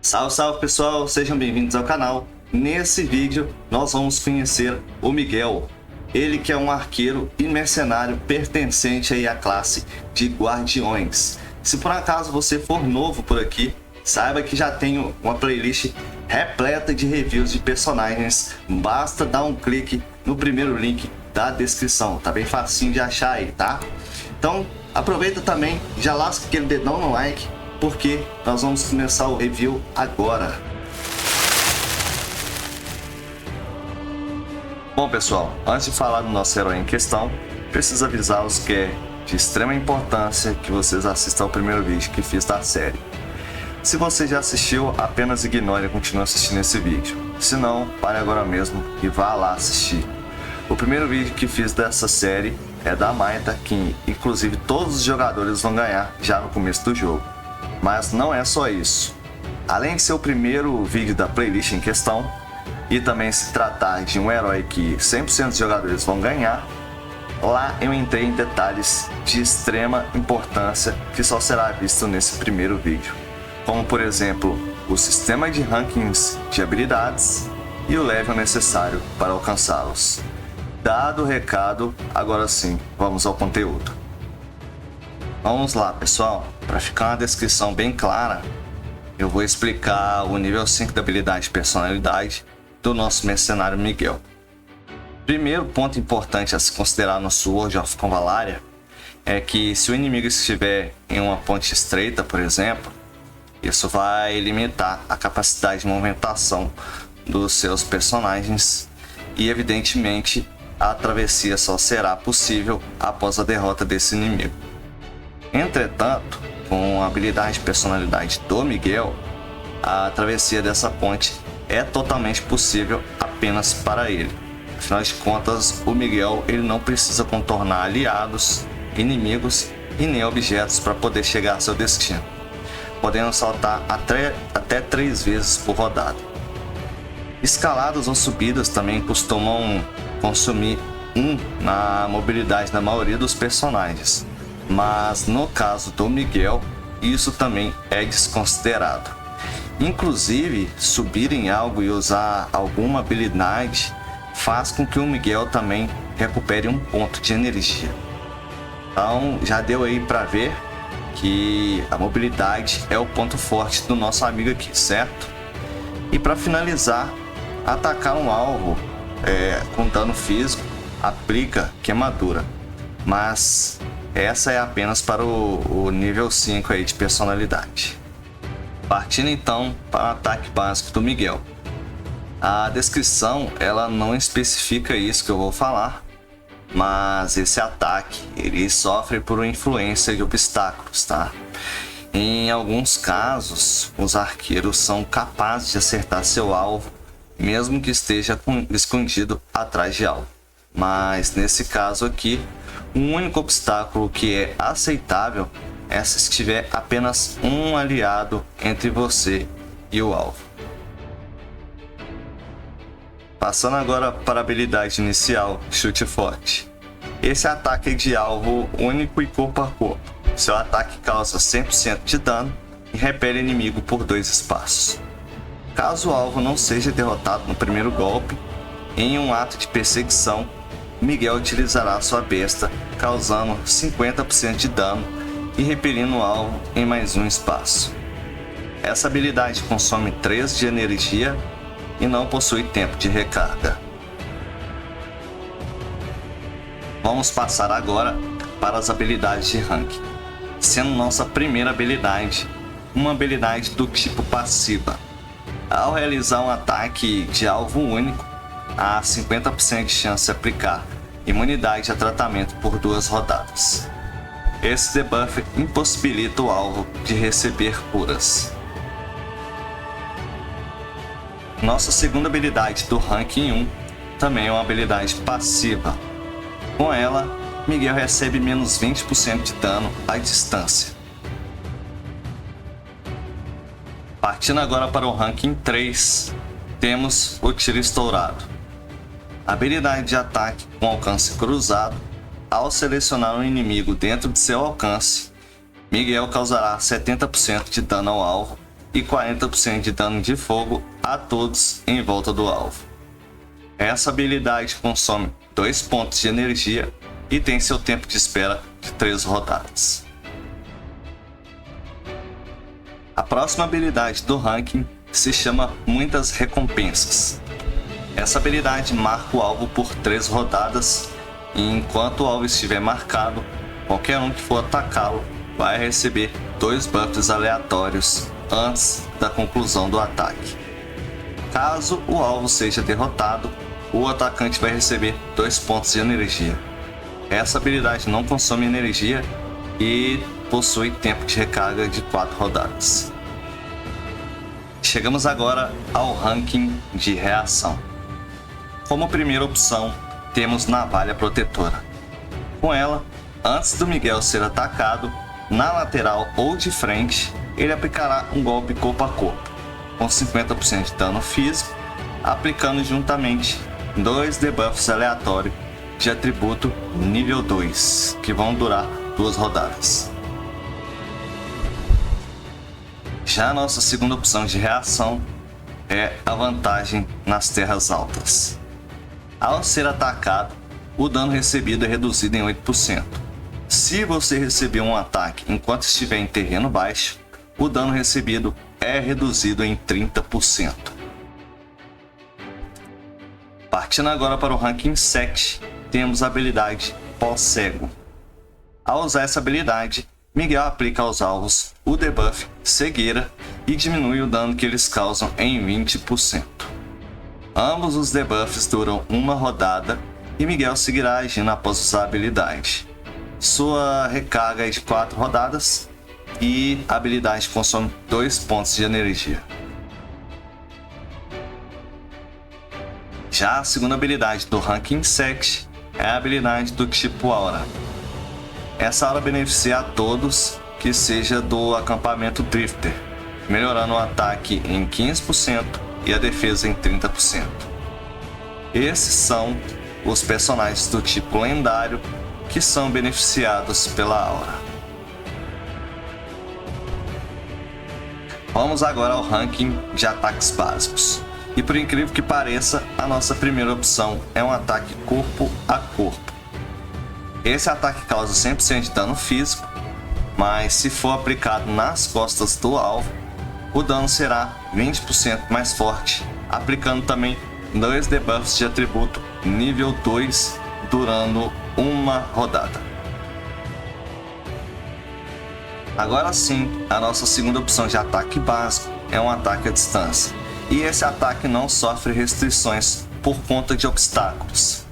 Salve, salve pessoal, sejam bem-vindos ao canal. Nesse vídeo nós vamos conhecer o Miguel. Ele que é um arqueiro e mercenário pertencente aí à classe de Guardiões. Se por acaso você for novo por aqui, saiba que já tenho uma playlist repleta de reviews de personagens. Basta dar um clique no primeiro link da descrição, tá bem facinho de achar aí, tá? Então aproveita também, já lasca aquele dedão no like, porque nós vamos começar o review agora. Bom pessoal, antes de falar do nosso herói em questão, preciso avisá-los que é de extrema importância que vocês assistam ao primeiro vídeo que fiz da série. Se você já assistiu, apenas ignore e continue assistindo esse vídeo. Se não, pare agora mesmo e vá lá assistir. O primeiro vídeo que fiz dessa série é da Maita, que inclusive todos os jogadores vão ganhar já no começo do jogo. Mas não é só isso. Além de ser o primeiro vídeo da playlist em questão, e também se tratar de um herói que 100% dos jogadores vão ganhar, lá eu entrei em detalhes de extrema importância que só será visto nesse primeiro vídeo. Como por exemplo, o sistema de rankings de habilidades e o level necessário para alcançá-los. Dado o recado, agora sim, vamos ao conteúdo. Vamos lá pessoal, para ficar uma descrição bem clara, eu vou explicar o nível 5 da habilidade de personalidade do nosso mercenário Miguel. Primeiro ponto importante a se considerar no Sword of Convalaria é que se o inimigo estiver em uma ponte estreita, por exemplo, isso vai limitar a capacidade de movimentação dos seus personagens e evidentemente a travessia só será possível após a derrota desse inimigo. Entretanto, com a habilidade de personalidade do Miguel, a travessia dessa ponte é totalmente possível apenas para ele. Afinal de contas, o Miguel ele não precisa contornar aliados, inimigos e nem objetos para poder chegar ao seu destino, podendo saltar até 3 vezes por rodada. Escaladas ou subidas também costumam consumir 1 na mobilidade da maioria dos personagens, mas no caso do Miguel, isso também é desconsiderado. Inclusive, subir em algo e usar alguma habilidade faz com que o Miguel também recupere 1 ponto de energia. Então já deu aí para ver que a mobilidade é o ponto forte do nosso amigo aqui, certo? E para finalizar, atacar um alvo com dano físico aplica queimadura, mas essa é apenas para o nível 5 aí de personalidade. Partindo então para o ataque básico do Miguel. A descrição ela não especifica isso que eu vou falar, mas esse ataque ele sofre por uma influência de obstáculos, tá? Em alguns casos, os arqueiros são capazes de acertar seu alvo, mesmo que esteja escondido atrás de algo. Mas nesse caso aqui, o único obstáculo que é aceitável é se tiver apenas um aliado entre você e o alvo. Passando agora para a habilidade inicial, Chute Forte. Esse ataque é de alvo único e corpo a corpo. Seu ataque causa 100% de dano e repele inimigo por 2 espaços. Caso o alvo não seja derrotado no primeiro golpe, em um ato de perseguição, Miguel utilizará sua besta, causando 50% de dano e repelindo o alvo em mais 1 espaço. Essa habilidade consome 3 de energia e não possui tempo de recarga. Vamos passar agora para as habilidades de rank, sendo nossa primeira habilidade uma habilidade do tipo passiva. Ao realizar um ataque de alvo único, há 50% de chance de aplicar imunidade a tratamento por 2 rodadas. Esse debuff impossibilita o alvo de receber curas. Nossa segunda habilidade do ranking 1 também é uma habilidade passiva. Com ela, Miguel recebe menos 20% de dano à distância. Partindo agora para o ranking 3, temos o Tiro Estourado. Habilidade de ataque com alcance cruzado. Ao selecionar um inimigo dentro de seu alcance, Miguel causará 70% de dano ao alvo e 40% de dano de fogo a todos em volta do alvo. Essa habilidade consome 2 pontos de energia e tem seu tempo de espera de 3 rodadas. A próxima habilidade do ranking se chama Muitas Recompensas. Essa habilidade marca o alvo por 3 rodadas e enquanto o alvo estiver marcado, qualquer um que for atacá-lo vai receber 2 buffs aleatórios antes da conclusão do ataque. Caso o alvo seja derrotado, o atacante vai receber 2 pontos de energia. Essa habilidade não consome energia e possui tempo de recarga de 4 rodadas. Chegamos agora ao ranking de reação. Como primeira opção, temos Navalha Protetora. Com ela, antes do Miguel ser atacado, na lateral ou de frente, ele aplicará um golpe corpo a corpo, com 50% de dano físico, aplicando juntamente 2 debuffs aleatórios de atributo nível 2, que vão durar 2 rodadas. Já a nossa segunda opção de reação é a vantagem nas terras altas. Ao ser atacado, o dano recebido é reduzido em 8%. Se você receber um ataque enquanto estiver em terreno baixo, o dano recebido é reduzido em 30%. Partindo agora para o ranking 7, temos a habilidade Pós-Cego. Ao usar essa habilidade, Miguel aplica aos alvos o debuff Cegueira e diminui o dano que eles causam em 20%. Ambos os debuffs duram 1 rodada e Miguel seguirá agindo após usar a habilidade. Sua recarga é de 4 rodadas e a habilidade consome 2 pontos de energia. Já a segunda habilidade do ranking 7 é a habilidade do tipo Aura. Essa aura beneficia a todos que seja do acampamento Drifter, melhorando o ataque em 15% e a defesa em 30%. Esses são os personagens do tipo lendário que são beneficiados pela aura. Vamos agora ao ranking de ataques básicos. E por incrível que pareça, a nossa primeira opção é um ataque corpo a corpo. Esse ataque causa 100% de dano físico, mas se for aplicado nas costas do alvo, o dano será 20% mais forte, aplicando também 2 debuffs de atributo nível 2 durando 1 rodada. Agora sim, a nossa segunda opção de ataque básico é um ataque à distância. E esse ataque não sofre restrições por conta de obstáculos.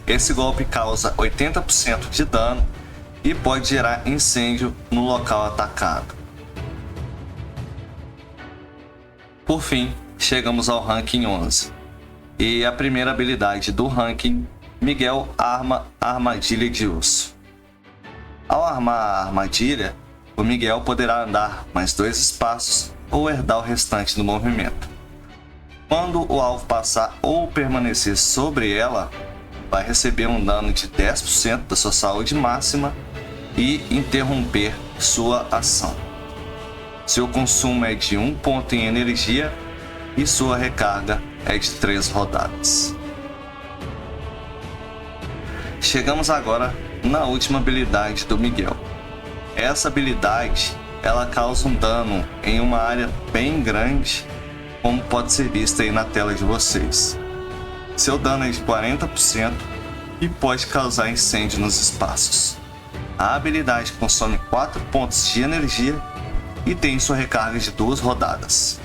Esse golpe causa 80% de dano e pode gerar incêndio no local atacado. Por fim, chegamos ao ranking 11. E a primeira habilidade do ranking, Miguel arma a armadilha de urso. Ao armar a armadilha, o Miguel poderá andar mais 2 espaços ou herdar o restante do movimento. Quando o alvo passar ou permanecer sobre ela, vai receber um dano de 10% da sua saúde máxima e interromper sua ação. Seu consumo é de 1 ponto em energia e sua recarga é de 3 rodadas. Chegamos agora na última habilidade do Miguel. Essa habilidade ela causa um dano em uma área bem grande, como pode ser visto aí na tela de vocês. Seu dano é de 40% e pode causar incêndio nos espaços. A habilidade consome 4 pontos de energia e tem sua recarga de 2 rodadas.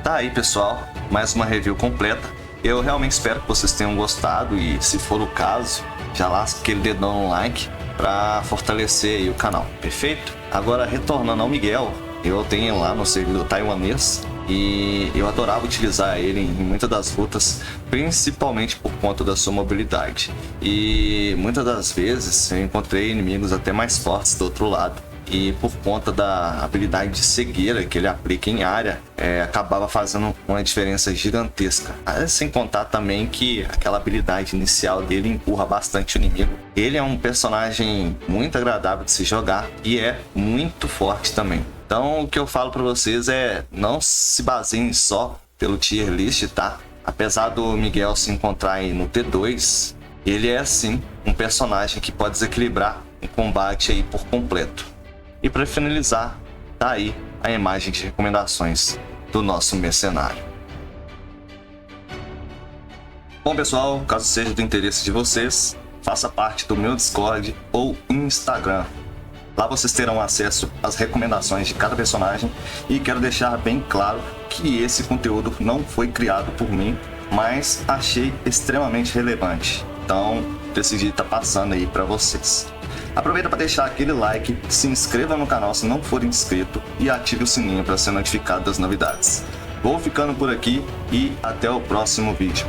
Tá aí pessoal, mais uma review completa. Eu realmente espero que vocês tenham gostado e se for o caso, já lasca aquele dedão no like para fortalecer aí o canal, perfeito? Agora retornando ao Miguel, eu tenho lá no servidor taiwanês e eu adorava utilizar ele em muitas das lutas, principalmente por conta da sua mobilidade. E muitas das vezes eu encontrei inimigos até mais fortes do outro lado. E por conta da habilidade de cegueira que ele aplica em área, acabava fazendo uma diferença gigantesca. Sem contar também que aquela habilidade inicial dele empurra bastante o inimigo. Ele é um personagem muito agradável de se jogar e é muito forte também. Então o que eu falo para vocês é não se baseiem só pelo tier list, tá? Apesar do Miguel se encontrar aí no T2, ele é sim um personagem que pode desequilibrar o combate aí por completo. E para finalizar, tá aí a imagem de recomendações do nosso mercenário. Bom pessoal, caso seja do interesse de vocês, faça parte do meu Discord ou Instagram. Lá vocês terão acesso às recomendações de cada personagem e quero deixar bem claro que esse conteúdo não foi criado por mim, mas achei extremamente relevante. Então decidi estar passando aí para vocês. Aproveita para deixar aquele like, se inscreva no canal se não for inscrito e ative o sininho para ser notificado das novidades. Vou ficando por aqui e até o próximo vídeo.